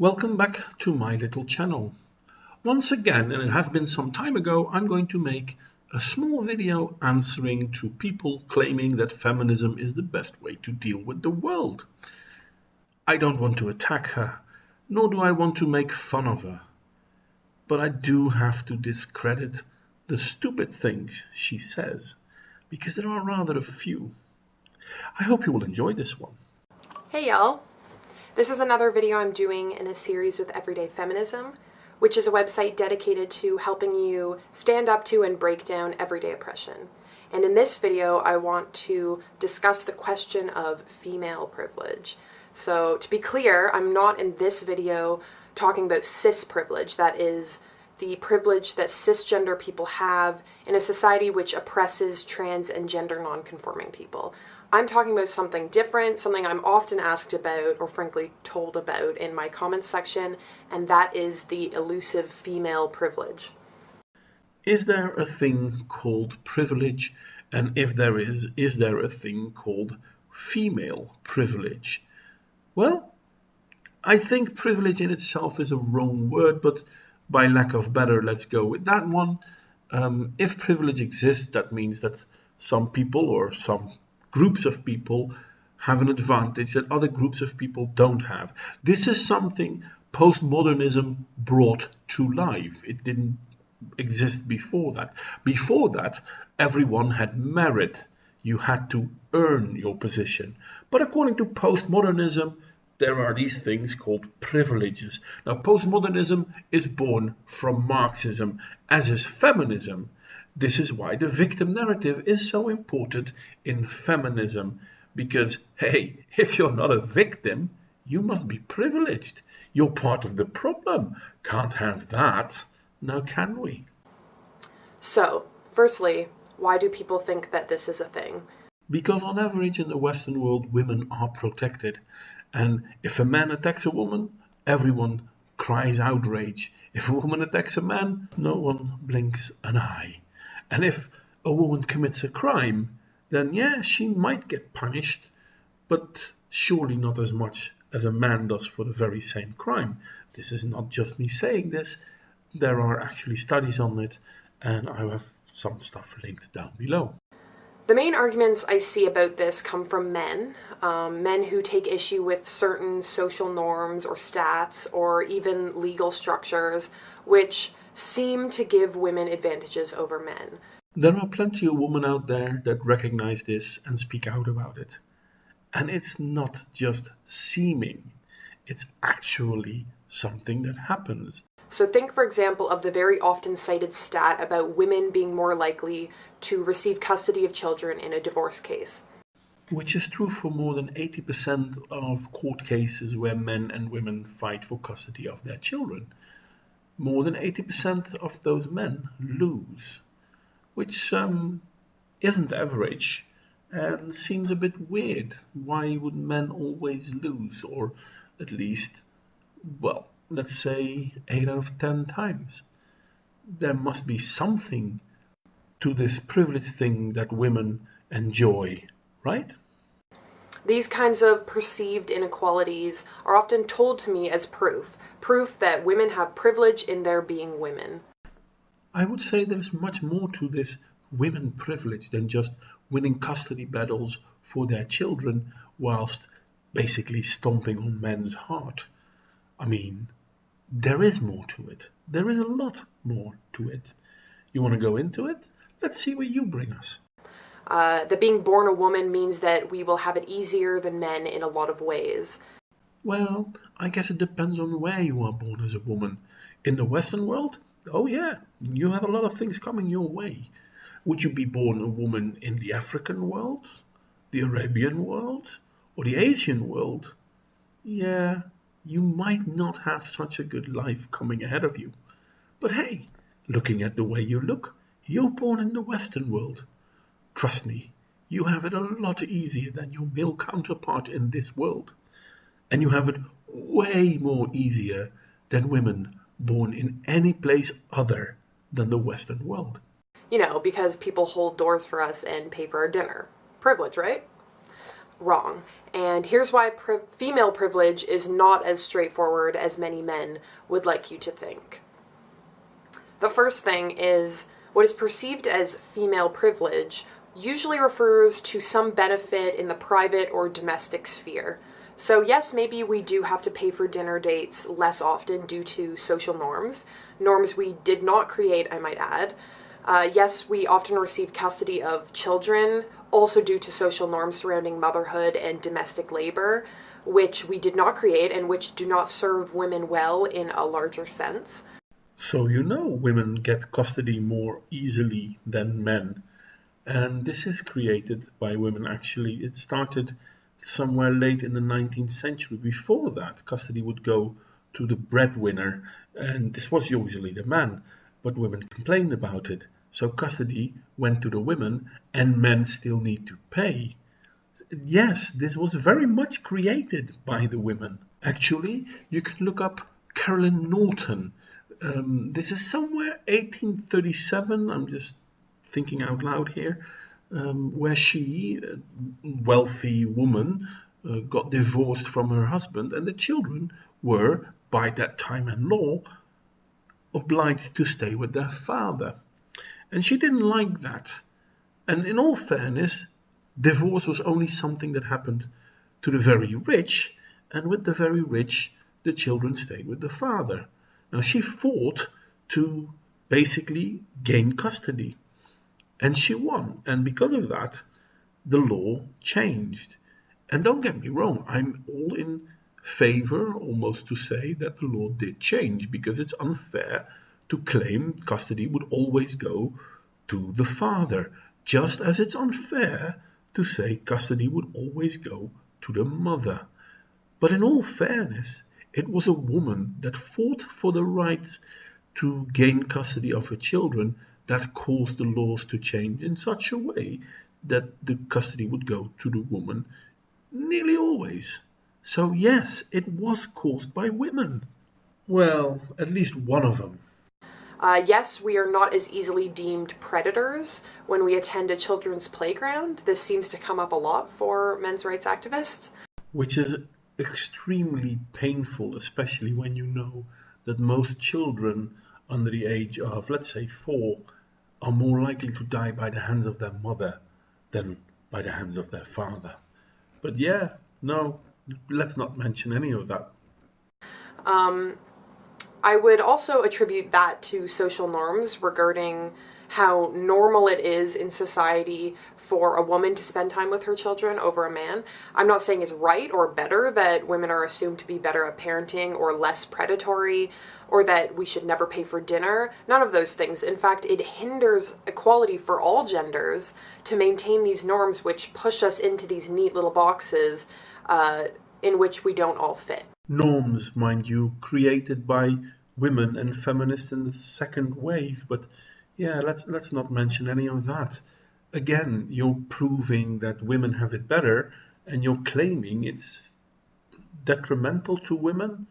Welcome back to my little channel. Once again, and it has been some time ago, I'm going to make a small video answering to people claiming that feminism is the best way to deal with the world. I don't want to attack her, nor do I want to make fun of her. But I do have to discredit the stupid things she says, because there are rather a few. I hope you will enjoy this one. Hey y'all! This is another video I'm doing in a series with Everyday Feminism, which is a website dedicated to helping you stand up to and break down everyday oppression. And in this video, I want to discuss the question of female privilege. So to be clear, I'm not in this video talking about cis privilege, that is the privilege that cisgender people have in a society which oppresses trans and gender non-conforming people. I'm talking about something different, something I'm often asked about, or frankly told about in my comments section, and that is the elusive female privilege. Is there a thing called privilege? And if there is there a thing called female privilege? Well, I think privilege in itself is a wrong word, but by lack of better, let's go with that one. If privilege exists, that means that some people or some groups of people have an advantage that other groups of people don't have. This is something postmodernism brought to life. It didn't exist before that. Before that, everyone had merit. You had to earn your position. But according to postmodernism, there are these things called privileges. Now, postmodernism is born from Marxism, as is feminism. This is why the victim narrative is so important in feminism, because, hey, if you're not a victim, you must be privileged. You're part of the problem. Can't have that, now can we? So, firstly, why do people think that this is a thing? Because on average in the Western world, women are protected. And if a man attacks a woman, everyone cries outrage. If a woman attacks a man, no one blinks an eye. And if a woman commits a crime, then yeah, she might get punished, but surely not as much as a man does for the very same crime. This is not just me saying this. There are actually studies on it, and I have some stuff linked down below. The main arguments I see about this come from men who take issue with certain social norms or stats or even legal structures which seem to give women advantages over men. There are plenty of women out there that recognize this and speak out about it. And it's not just seeming, it's actually something that happens. So think, for example, of the very often cited stat about women being more likely to receive custody of children in a divorce case. Which is true for more than 80% of court cases where men and women fight for custody of their children. More than 80% of those men lose, which isn't average and seems a bit weird. Why would men always lose? Or at least, well, let's say 8 out of 10 times. There must be something to this privilege thing that women enjoy, right? These kinds of perceived inequalities are often told to me as proof that women have privilege in their being women. I would say there's much more to this women privilege than just winning custody battles for their children whilst basically stomping on men's heart. I mean, there is more to it. There is a lot more to it. You want to go into it? Let's see where you bring us. That being born a woman means that we will have it easier than men in a lot of ways. Well, I guess it depends on where you are born as a woman. In the Western world, oh yeah, you have a lot of things coming your way. Would you be born a woman in the African world, the Arabian world, or the Asian world? Yeah, you might not have such a good life coming ahead of you. But hey, looking at the way you look, you're born in the Western world. Trust me, you have it a lot easier than your male counterpart in this world. And you have it way more easier than women born in any place other than the Western world. You know, because people hold doors for us and pay for our dinner. Privilege, right? wrong. And here's why female privilege is not as straightforward as many men would like you to think. The first thing is what is perceived as female privilege usually refers to some benefit in the private or domestic sphere. So yes, maybe we do have to pay for dinner dates less often due to social norms we did not create, I might add. Yes, we often receive custody of children, also due to social norms surrounding motherhood and domestic labor, which we did not create and which do not serve women well in a larger sense. So women get custody more easily than men. And this is created by women actually. It started somewhere late in the 19th century. Before that, custody would go to the breadwinner, and this was usually the man. But women complained about it. So custody went to the women, and men still need to pay. Yes, this was very much created by the women. Actually, you can look up Carolyn Norton. This is somewhere 1837. I'm just thinking out loud here, where she, a wealthy woman, got divorced from her husband, and the children were, by that time and law, obliged to stay with their father. And she didn't like that. And in all fairness, divorce was only something that happened to the very rich, and with the very rich, the children stayed with the father. Now, she fought to basically gain custody. And she won. And because of that, the law changed. And don't get me wrong, I'm all in favor, almost to say, that the law did change, because it's unfair to claim custody would always go to the father, just as it's unfair to say custody would always go to the mother. But in all fairness, it was a woman that fought for the rights to gain custody of her children that caused the laws to change in such a way that the custody would go to the woman nearly always. So yes, it was caused by women. Well, at least one of them. Yes, we are not as easily deemed predators when we attend a children's playground. This seems to come up a lot for men's rights activists. Which is extremely painful, especially when you know that most children under the age of, let's say, 4 are more likely to die by the hands of their mother than by the hands of their father. But yeah, no, let's not mention any of that. I would also attribute that to social norms regarding how normal it is in society for a woman to spend time with her children over a man. I'm not saying it's right or better that women are assumed to be better at parenting or less predatory, or that we should never pay for dinner. None of those things. In fact, it hinders equality for all genders to maintain these norms which push us into these neat little boxes in which we don't all fit. Norms, mind you, created by women and feminists in the second wave, but yeah, let's not mention any of that. Again, you're proving that women have it better, and you're claiming it's detrimental to women,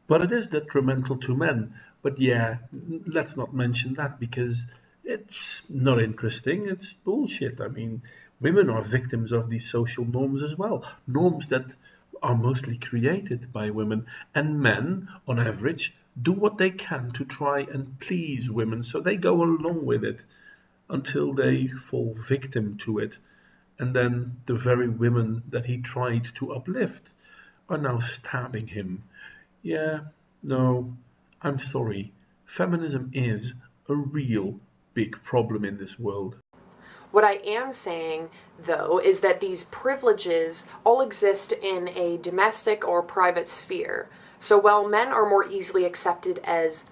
but it is detrimental to men. But yeah, let's not mention that, because it's not interesting, it's bullshit. I mean, women are victims of these social norms as well, norms that are mostly created by women, and men, on average, do what they can to try and please women, so they go along with it until they fall victim to it, and then the very women that he tried to uplift are now stabbing him. Yeah, no, I'm sorry. Feminism is a real big problem in this world. What I am saying, though, is that these privileges all exist in a domestic or private sphere. So while men are more easily accepted as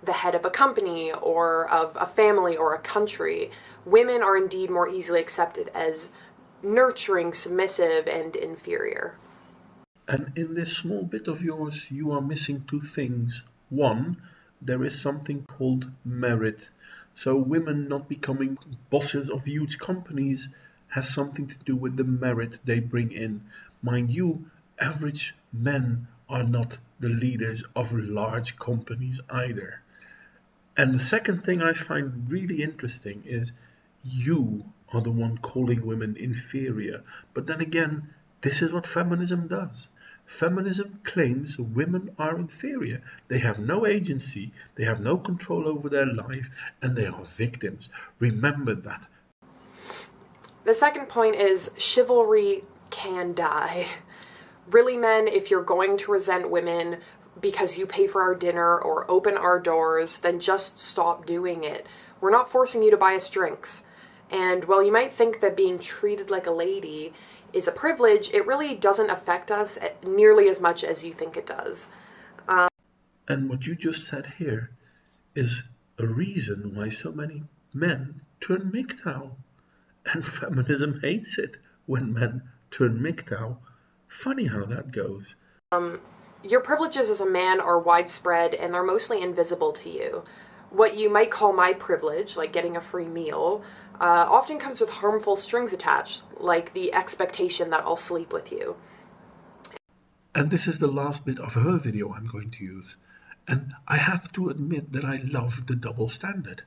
the head of a company or of a family or a country, women are indeed more easily accepted as nurturing, submissive, and inferior. And in this small bit of yours, you are missing two things. One, there is something called merit. So women not becoming bosses of huge companies has something to do with the merit they bring in. Mind you, average men are not the leaders of large companies either. And the second thing I find really interesting is you are the one calling women inferior. But then again, This is what feminism does. Feminism claims women are inferior. They have no agency, they have no control over their life, and they are victims. Remember that. The second point is chivalry can die. Really, men, if you're going to resent women because you pay for our dinner or open our doors, then just stop doing it. We're not forcing you to buy us drinks. And while you might think that being treated like a lady is a privilege, it really doesn't affect us nearly as much as you think it does. And what you just said here is a reason why so many men turn MGTOW. And feminism hates it when men turn MGTOW. Funny how that goes. Your privileges as a man are widespread and they're mostly invisible to you. What you might call my privilege, like getting a free meal, often comes with harmful strings attached, like the expectation that I'll sleep with you. And this is the last bit of her video I'm going to use. And I have to admit that I love the double standard.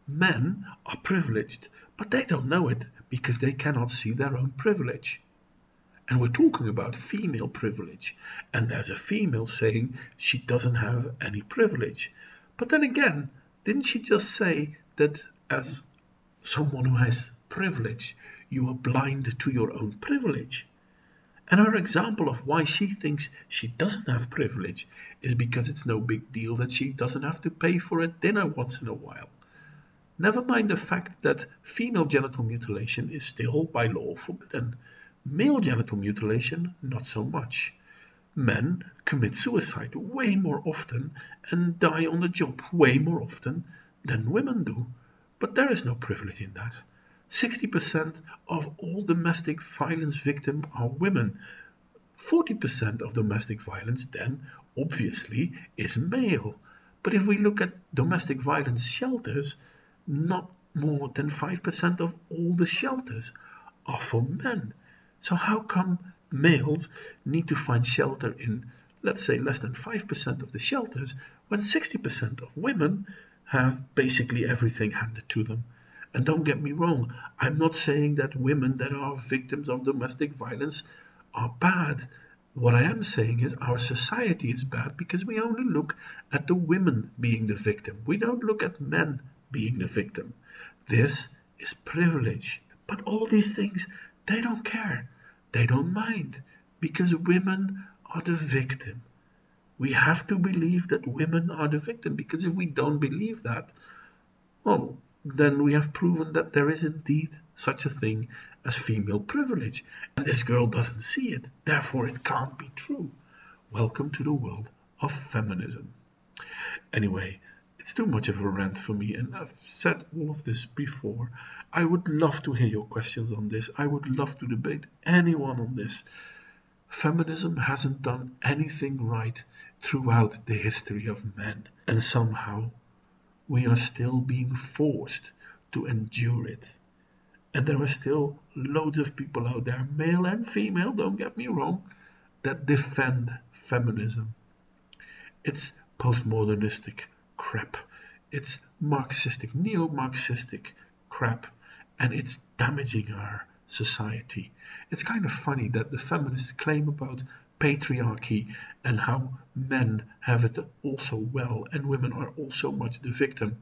Men are privileged, but they don't know it because they cannot see their own privilege. And we're talking about female privilege. And there's a female saying she doesn't have any privilege. But then again, didn't she just say that as someone who has privilege, you are blind to your own privilege? And her example of why she thinks she doesn't have privilege is because it's no big deal that she doesn't have to pay for a dinner once in a while. Never mind the fact that female genital mutilation is still by law forbidden. Male genital mutilation, not so much. Men commit suicide way more often and die on the job way more often than women do. But there is no privilege in that. 60% of all domestic violence victims are women. 40% of domestic violence then, obviously, is male. But if we look at domestic violence shelters, not more than 5% of all the shelters are for men. So how come males need to find shelter in, let's say, less than 5% of the shelters when 60% of women have basically everything handed to them? And don't get me wrong, I'm not saying that women that are victims of domestic violence are bad. What I am saying is our society is bad because we only look at the women being the victim. We don't look at men being the victim. This is privilege. But all these things, they don't care. They don't mind because women are the victim. We have to believe that women are the victim because if we don't believe that, well, then we have proven that there is indeed such a thing as female privilege. And this girl doesn't see it, therefore it can't be true. Welcome to the world of feminism. Anyway, it's too much of a rant for me, and I've said all of this before. I would love to hear your questions on this. I would love to debate anyone on this. Feminism hasn't done anything right throughout the history of men, and somehow we are still being forced to endure it. And there are still loads of people out there, male and female, don't get me wrong, that defend feminism. It's postmodernistic crap. It's Marxistic, neo-Marxistic crap, and it's damaging our society. It's kind of funny that the feminists claim about patriarchy and how men have it also well and women are also much the victim.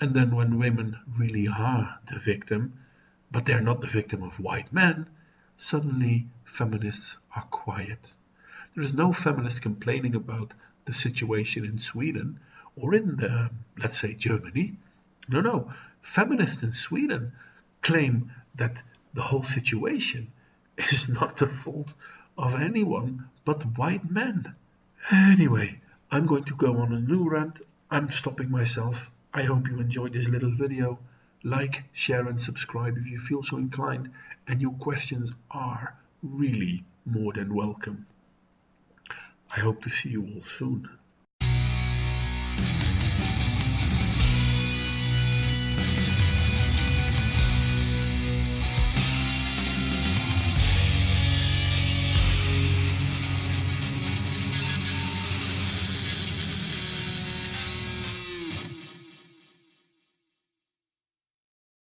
And then when women really are the victim, but they're not the victim of white men, suddenly feminists are quiet. There is no feminist complaining about the situation in Sweden or in, let's say, Germany. No. Feminists in Sweden claim that the whole situation is not the fault of anyone but white men. Anyway, I'm going to go on a new rant. I'm stopping myself. I hope you enjoyed this little video. Like, share and subscribe if you feel so inclined, and your questions are really more than welcome. I hope to see you all soon.